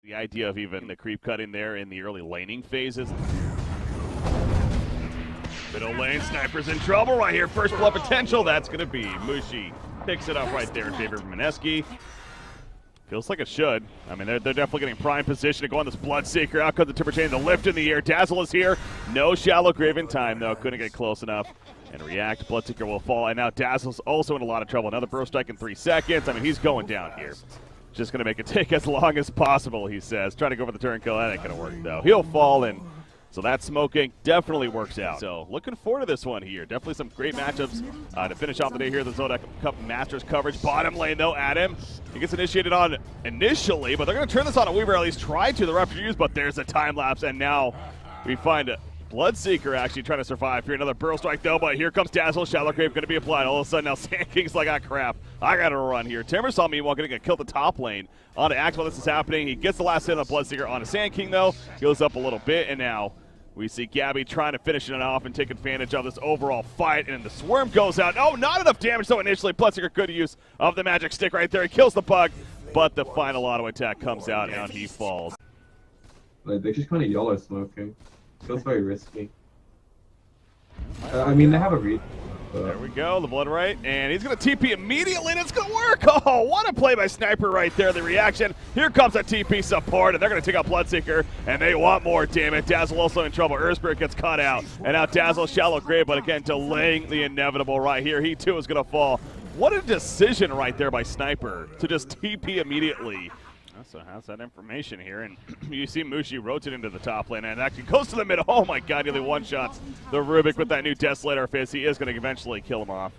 The idea of even the creep cutting there in the early laning phases. Middle lane, Sniper's in trouble right here. First blood potential, that's going to be Mushi. Picks it up right there in favor of Mineski. Feels like it should. I mean, they're definitely getting prime position to go on this Bloodseeker. Out comes the Timber Chain, the lift in the air. Dazzle is here. No shallow grave in time, though. Couldn't get close enough. And react, Bloodseeker will fall. And now Dazzle's also in a lot of trouble. Another Burrow Strike in 3 seconds. I mean, he's going down here. Just going to make it take as long as possible, he says. Trying to go for the turn kill. That ain't going to work, though. He'll fall, and so that smoking definitely works out. So looking forward to this one here. Definitely some great matchups to finish off the day here. The ZOTAC Cup Masters coverage. Bottom lane, though, Adam. He gets initiated on initially, but they're going to turn this on a Weaver, at least try to. The Rupture use, but there's a time lapse, and now we find Bloodseeker actually trying to survive here. Another Burrow Strike, though, but here comes Dazzle. Shallow Grave going to be applied. All of a sudden, now Sand King's like, ah, crap. I got to run here. Timbersaw, meanwhile, going to get killed the top lane. On to Axe while this is happening. He gets the last hit on Bloodseeker on a Sand King, though. Goes up a little bit, and now we see Gabby trying to finish it off and take advantage of this overall fight, and the Swarm goes out. Oh, not enough damage, though, initially. Bloodseeker, good use of the magic stick right there. He kills the bug, but the final auto attack comes out, and he falls. Like, they're just kind of YOLO smoking. Feels very risky. I mean, they have a read. There we go, the blood right, and he's going to TP immediately, and it's going to work! Oh, what a play by Sniper right there, the reaction. Here comes a TP support, and they're going to take out Bloodseeker, and they want more, damn it. Dazzle also in trouble. Earthspirit gets caught out, and now Dazzle, Shallow Grave, but again, delaying the inevitable right here. He, too, is going to fall. What a decision right there by Sniper to just TP immediately. So has that information here, and you see Mushi rotate into the top lane, and actually goes to the middle. Oh my god, nearly one-shots the Rubik with that new Desolator Fizz. He is going to eventually kill him off,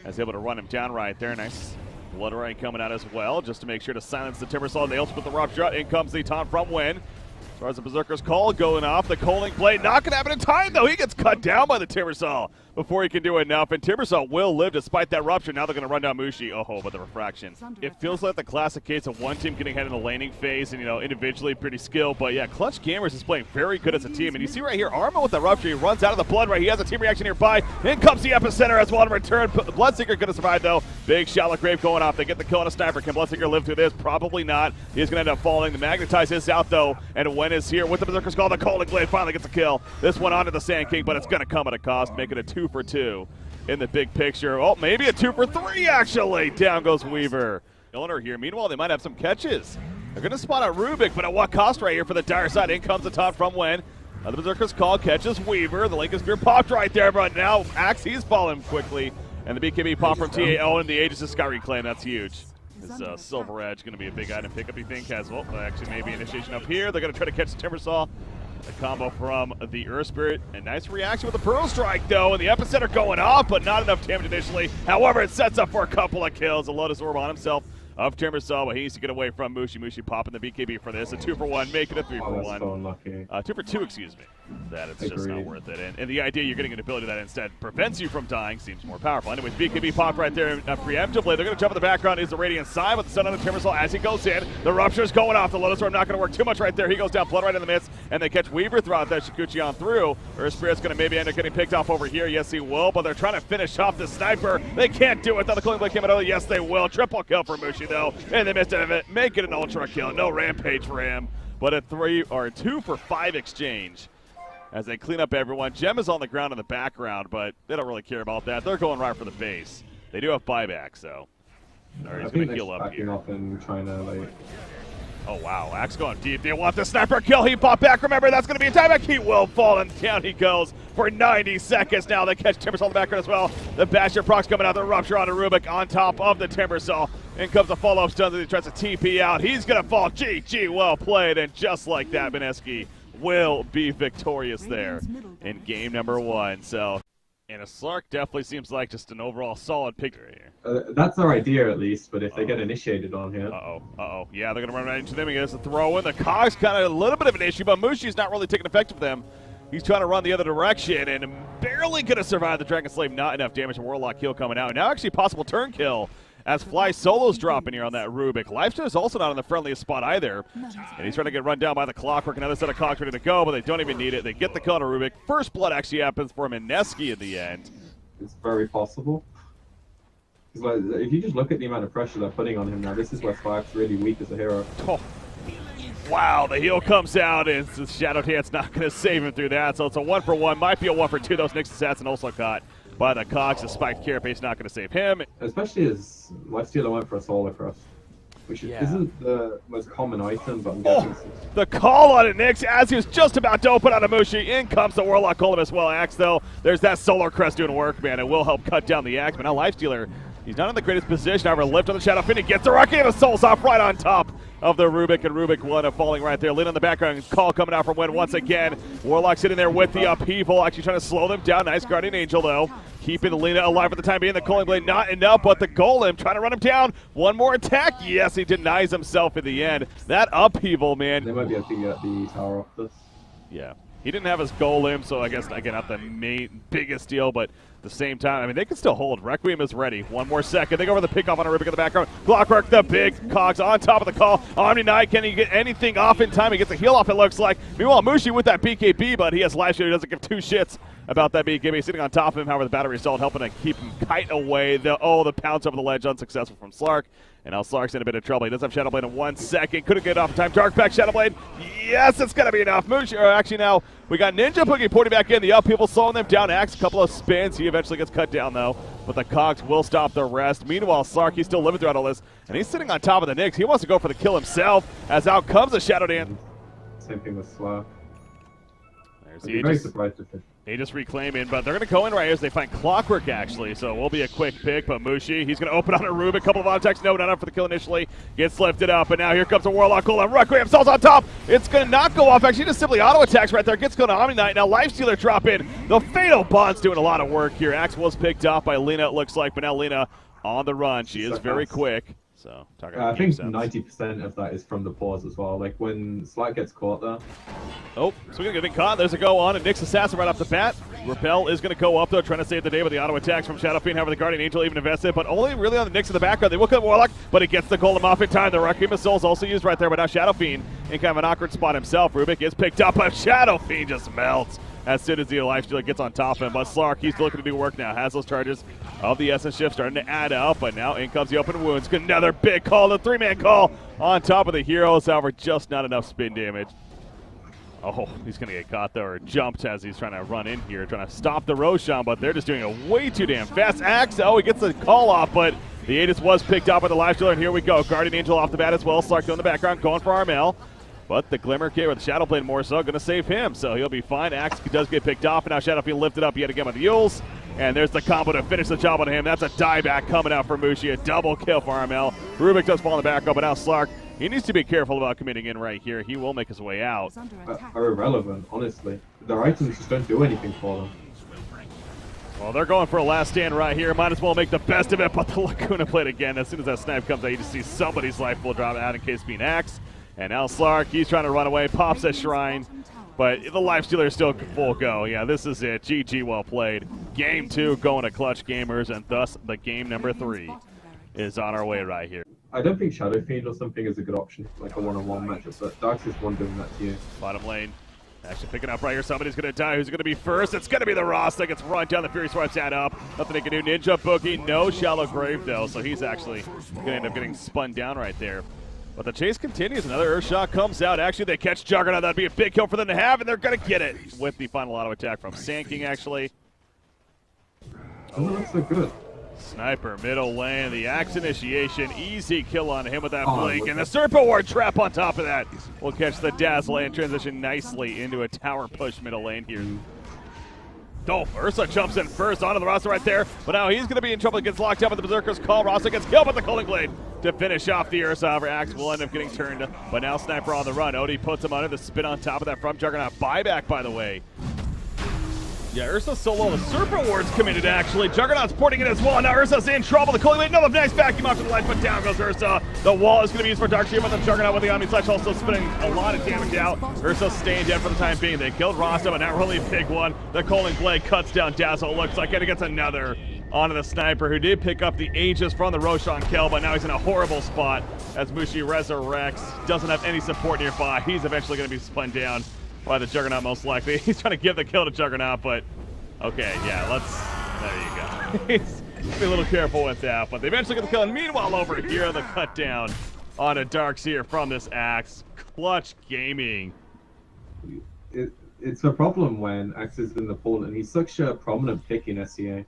as able to run him down right there. Nice Blood Ray coming out as well, just to make sure to silence the Timbersaw. They also put the Rupture out. In comes the taunt from Win. As far as the Berserker's Call going off, the Coaling Blade not going to happen in time, though. He gets cut down by the Timbersaw before he can do enough, and Timbersaw will live despite that Rupture. Now they're going to run down Mushi. Oh, but the Refraction. It feels like the classic case of one team getting ahead in the laning phase and, you know, individually pretty skilled, but yeah, Clutch Gamers is playing very good as a team, and you see right here, Arma with the Rupture, he runs out of the blood right. He has a team reaction nearby. In comes the Epicenter as well in return. Bloodseeker going to survive, though. Big Shallow Grave going off. They get the kill on a Sniper. Can Bloodseeker live through this? Probably not. He's going to end up falling. The Magnetize is out, though, and Wen is here with the Berserker's Call. The Coaling Blade finally gets a kill. This one onto the Sand King, but it's going to come at a cost, making it 2 for 2. In the big picture. Oh, maybe a 2 for 3, actually. Down goes Weaver. Owner here. Meanwhile, they might have some catches. They're going to spot out Rubik, but at what cost right here for the dire side? In comes the top from Wen. The Berserker's Call catches Weaver. The Lincoln Spear popped right there, but now Axe, he's falling quickly. And the BKB pop from TAO, and the Aegis Sky Reclaim. That's huge. This Silver Edge going to be a big item pickup, you think, as well. Actually, maybe initiation up here. They're going to try to catch the Timbersaw. The combo from the Earth Spirit. A nice reaction with the Pearl Strike, though, and the Epicenter going off, but not enough damage initially. However, it sets up for a couple of kills. A Lotus Orb on himself of Timbersaw, but he needs to get away from Mushi. Mushi popping the BKB for this. A 2 for 1, make it a 3 for 1. So unlucky. 2 for 2, excuse me. That it's just not worth it. And the idea you're getting an ability that instead prevents you from dying seems more powerful. Anyways, BKB popped right there preemptively. They're going to jump in the background. Is the Radiant Sign with the Sun on the Timbersaw as he goes in. The Rupture's going off. The Lotus Orb not going to work too much right there. He goes down, Blood right in the midst, and they catch Weaver throughout that Shikuchi on through. Earth Spirit's going to maybe end up getting picked off over here. Yes, he will, but they're trying to finish off the Sniper. They can't do it. The Cooling Blade came out. Yes, they will. Triple kill for Mushi, though, in the midst of it. Make it an ultra kill. No rampage for him, but a 2 for 5 exchange. As they clean up everyone. Gem is on the ground in the background, but they don't really care about that. They're going right for the base. They do have buyback, so he's going to heal up here. Up and trying to, like... Oh, wow. Axe going deep. They want the Sniper kill. He popped back. Remember, that's going to be a tieback. He will fall, and down he goes for 90 seconds now. They catch Timbersaw in the background as well. The Basher procs coming out. The Rupture on a Rubik on top of the Timbersaw. In comes the follow-up stun as he tries to TP out. He's going to fall. GG, well played, and just like that, Mineski will be victorious there in game number 1. So, and a Slark definitely seems like just an overall solid picture here. That's our idea, at least, but if they get initiated on here. Yeah, they're going to run right into them. He gets a throw in. The Cog's kind of a little bit of an issue, but Mushi's not really taking effect of them. He's trying to run the other direction and barely going to survive the Dragon Slave. Not enough damage. Warlock kill coming out. Now actually possible turn kill as Fly Solo's dropping here on that Rubik. Lifesteal is also not in the friendliest spot either. And he's trying to get run down by the Clockwork. Another set of Cogs ready to go, but they don't even need it. They get the kill on a Rubik. First blood actually happens for Mineski in the end. It's very possible. Because like, if you just look at the amount of pressure they're putting on him now, this is where Spark's really weak as a hero. Oh. Wow, the heel comes out, and the Shadow Dance not going to save him through that. So it's a 1-for-1. Might be a 1-for-2. Those Nyx assassin also caught by the Cogs. The spiked carapace not going to save him. Especially as Lifestealer went for a Solar Crush, which isn't the most common item, but I'm guessing. The call on it, Nyx, as he was just about to open on a Mushi. In comes the Warlock Golem as well. Axe, though, there's that Solar Crest doing work, man. It will help cut down the Axe, but now Lifestealer, he's not in the greatest position. However, lift on the Shadow Fin. He gets the Rocky of the Souls off right on top of the Rubik, and Rubik one falling right there. Lin on the background, call coming out from Win once again. Warlock sitting there with the upheaval, actually trying to slow them down. Nice Guardian Angel, though. Keeping Lina alive for the time being. The Culling Blade not enough, but the Golem trying to run him down. One more attack. Yes, he denies himself in the end. That upheaval, man. They might be able to get the tower off this. Yeah. He didn't have his Golem, so I guess, again, not the biggest deal, but at the same time, I mean, they can still hold. Requiem is ready. One more second. They go over the pick off on a Rubik in the background. Clockwork, the big Cogs on top of the call. Omni Knight, can he get anything off in time? He gets a heal off, it looks like. Meanwhile, Mushi with that BKB, but he has life shield. He doesn't give two shits about that BKB. Sitting on top of him, however, the battery assault helping to keep him kite away. The pounce over the ledge, unsuccessful from Slark. And now Slark's in a bit of trouble. He does have Shadowblade in 1 second. Couldn't get it off in time. Dark back Shadowblade. Yes, it's going to be enough. Mushi, or actually now, we got Ninja Boogie putting back in. The upheaval slowing them down. Axe, a couple of spins. He eventually gets cut down, though. But the Cogs will stop the rest. Meanwhile, Slark, he's still living throughout all this. And he's sitting on top of the Nyx. He wants to go for the kill himself, as out comes the Shadow Dance. Same thing with Slark. There's I'd be very surprised if Aegis reclaiming, but they're going to go in right as they find Clockwork, actually, so it will be a quick pick. But Mushi, he's going to open on a Rubik. Couple of auto attacks, no, not enough for the kill initially. Gets lifted up, and now here comes a Warlock Golem. Requiem Souls on top. It's going to not go off, actually, just simply auto attacks right there. Gets going to Omni Knight. Now Lifestealer drop in. The Fatal Bond's doing a lot of work here. Axe was picked off by Lina, it looks like, but now Lina on the run. She is very quick. So, I think 90% of that is from the pause as well. Like when Slight gets caught there. Oh, so we're going to get caught. There's a go on, and Nyx Assassin right off the bat. Repel is going to go up, though, trying to save the day with the auto attacks from Shadow Fiend. However, the Guardian Angel even invested, but only really on the Nyx in the background. They will cut Warlock, but he gets the Golem off in time. The Requiem of Souls also used right there, but now Shadow Fiend in kind of an awkward spot himself. Rubik is picked up, but Shadow Fiend just melts as soon as the Lifestealer gets on top of him. But Slark, he's looking to do work now. Has those charges of the Essence Shift starting to add up, but now in comes the open wounds. Another big call, the 3-man call on top of the heroes. However, just not enough spin damage. Oh, he's going to get caught, though, or jumped as he's trying to run in here, trying to stop the Roshan, but they're just doing it way too damn fast. Axe, oh, he gets the call off, but the Aegis was picked up by the Lifestealer, and here we go. Guardian Angel off the bat as well. Slark in the background, going for Armel. But the Glimmer Kid with the Shadow Blade more so, going to save him, so he'll be fine. Axe does get picked off, and now Shadowfield lifted up yet again with the Yules. And there's the combo to finish the job on him. That's a dieback coming out for Mushi, a double kill for Armel. Rubik does fall in the back up, but now Slark, he needs to be careful about committing in right here. He will make his way out. Are irrelevant, honestly. Their items just don't do anything for them. Well, they're going for a last stand right here. Might as well make the best of it, but the Lacuna Blade again. As soon as that snipe comes out, you just see somebody's life will drop out in case being axed. And now Slark, he's trying to run away, pops at Shrine, but the Lifestealer is still full go. Yeah, this is it. GG, well played. Game 2 going to Clutch Gamers, and thus the game number 3 is on our way right here. I don't think Shadow Fiend or something is a good option, like a one-on-one matchup, but Dark's is one doing that to you. Bottom lane. Actually picking up right here. Somebody's going to die. Who's going to be first? It's going to be the Ross that gets run down. The Fury swipes that up. Nothing they can do. Ninja Boogie, no Shallow Grave, though, so he's actually going to end up getting spun down right there. But the chase continues. Another Earth Shot comes out. Actually, they catch Juggernaut. That'd be a big kill for them to have, and they're going to get it with the final auto attack from Sand King, actually. Oh, that's so good. Sniper, middle lane, the axe initiation, easy kill on him with that blink, and the Serpent Ward trap on top of that will catch the Dazzle and transition nicely into a tower push middle lane here. Oh, Ursa jumps in first onto the roster right there, but now he's going to be in trouble. Gets locked up with the Berserker's Call. Rossa gets killed with the Culling Blade to finish off the Ursa. However, Axe will end up getting turned, but now Sniper on the run. Odie puts him under the spin on top of that from Juggernaut. Buyback, by the way. Yeah, Ursa's so low. The Serpent Ward's committed, actually. Juggernaut's porting it as well. Now Ursa's in trouble. The Culling Blade, another nice vacuum off to the light, but down goes Ursa. The wall is going to be used for Dark Shield, but the Juggernaut with the Omni Slash also spinning a lot of damage out. Ursa's staying dead for the time being. They killed Rasta, but not really a big one. The Culling Blade cuts down Dazzle, looks like, and it gets another onto the Sniper, who did pick up the Aegis from the Roshan kill, but now he's in a horrible spot as Mushi resurrects. Doesn't have any support nearby. He's eventually going to be spun down by the Juggernaut, most likely. He's trying to give the kill to Juggernaut, but okay, yeah, there you go. Be a little careful with that, but they eventually get the kill. And meanwhile, over here, the cut down on a Darks here from this Axe. Clutch Gaming. It's a problem when Axe is in the pool, and he's such a prominent pick in SCA.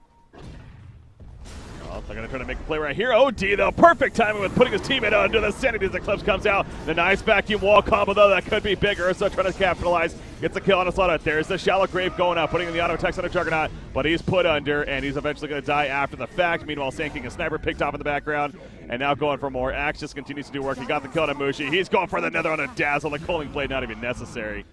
Well, they're going to try to make a play right here. OD, though, perfect timing with putting his teammate under the Sanity as Eclipse comes out. The nice vacuum wall combo, though, that could be bigger. So trying to capitalize. Gets a kill on a slot out. There's the Shallow Grave going out, putting in the auto attacks on a Juggernaut, but he's put under, and he's eventually going to die after the fact. Meanwhile, Sand King, a sniper picked off in the background, and now going for more. Axe just continues to do work. He got the kill on Mushi. He's going for the nether on a Dazzle. The Culling Blade not even necessary.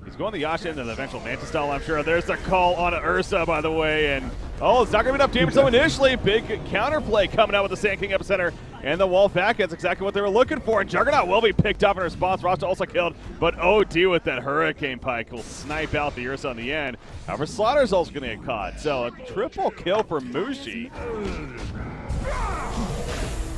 He's going the Yasha into the eventual Manta style, I'm sure. There's the call on Ursa, by the way, and it's not going to be enough damage. So initially, big counterplay coming out with the Sand King Epicenter and the wall back. That's exactly what they were looking for, and Juggernaut will be picked up in response. Rasta also killed, but OD with that Hurricane Pike will snipe out the Ursa on the end. However, Slaughter's also going to get caught, so a triple kill for Mushi.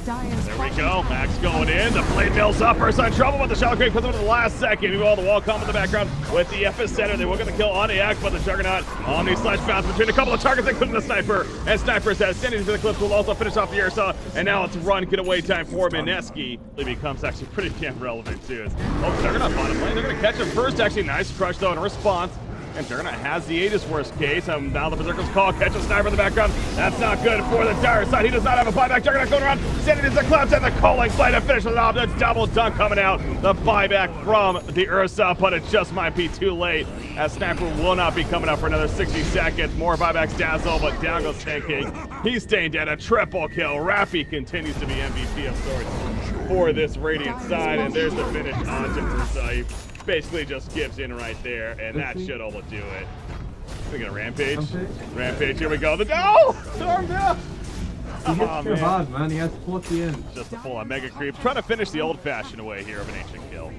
There we go, Max going in, the blade mills up, Ursa in trouble, but the Shallow Grave comes up in the last second. Meanwhile, the wall combo in the background with the Epicenter. They will get the kill on the Axe, but the Juggernaut on the slash bounce between a couple of targets, including the Sniper, and Sniper says Sandy to the Eclipse will also finish off the Ursa, and now it's run getaway time for Mineski. It becomes actually pretty damn relevant too. Juggernaut bottom lane, they're going to catch him first. Actually, nice crush though in response. And Juggernaut has the Aegis worst case. Now the Berserker's call, catch a sniper in the background. That's not good for the dire side. He does not have a buyback. Juggernaut going around. Sending his Eclipse and the Culling Blade to finish it off. The double dunk coming out. The buyback from the Ursa, but it just might be too late as Sniper will not be coming out for another 60 seconds. More buybacks Dazzle, but down goes Sand King. He's staying dead. A triple kill. Rafi continues to be MVP of sorts for this Radiant side, and there's the finish onto Ursa. Basically just gives in right there, and that should all do it. We got a Rampage. Rampage, here we go. Storm down! He hits too hard, man. He has 40 in. Just a full-on Mega Creep. Trying to finish the old-fashioned way here of an ancient kill.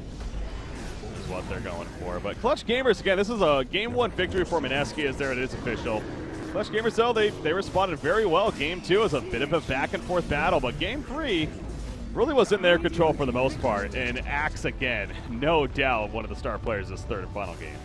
This is what they're going for. But Clutch Gamers, again, this is a Game 1 victory for Mineski, as there it is official. Clutch Gamers, though, they responded very well. Game 2 was a bit of a back-and-forth battle, but Game 3 really was in their control for the most part. And Axe, again, no doubt one of the star players this third and final game.